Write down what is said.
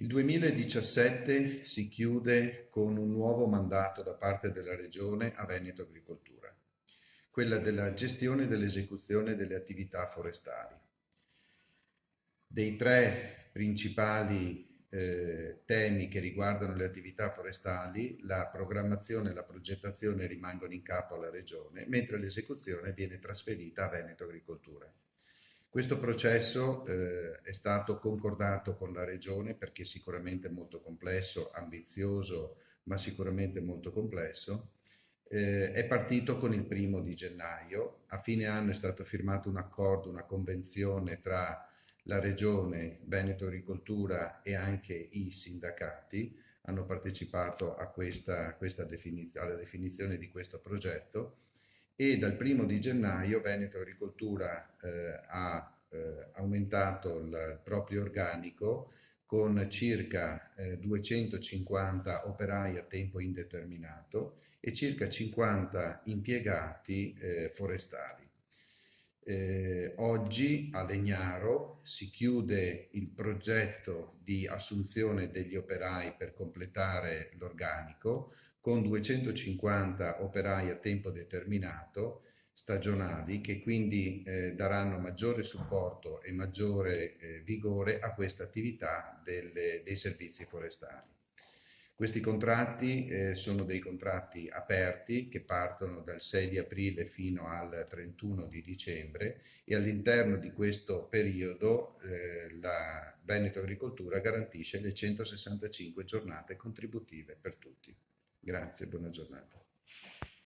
Il 2017 si chiude con un nuovo mandato da parte della Regione a Veneto Agricoltura, quella della gestione e dell'esecuzione delle attività forestali. Dei tre principali temi che riguardano le attività forestali, la programmazione e la progettazione rimangono in capo alla Regione, mentre l'esecuzione viene trasferita a Veneto Agricoltura. Questo processo è stato concordato con la Regione perché sicuramente molto complesso, ambizioso, ma sicuramente molto complesso. È partito con il 1° gennaio. A fine anno è stato firmato un accordo, una convenzione tra la Regione, Veneto Agricoltura e anche i sindacati hanno partecipato a alla definizione di questo progetto, e dal 1° gennaio Veneto Agricoltura ha aumentato il proprio organico con circa 250 operai a tempo indeterminato e circa 50 impiegati forestali. Oggi a Legnaro si chiude il progetto di assunzione degli operai per completare l'organico con 250 operai a tempo determinato stagionali che quindi daranno maggiore supporto e maggiore vigore a questa attività dei servizi forestali. Questi contratti sono dei contratti aperti che partono dal 6 di aprile fino al 31 di dicembre e all'interno di questo periodo la Veneto Agricoltura garantisce le 165 giornate contributive per tutti. Grazie, buona giornata.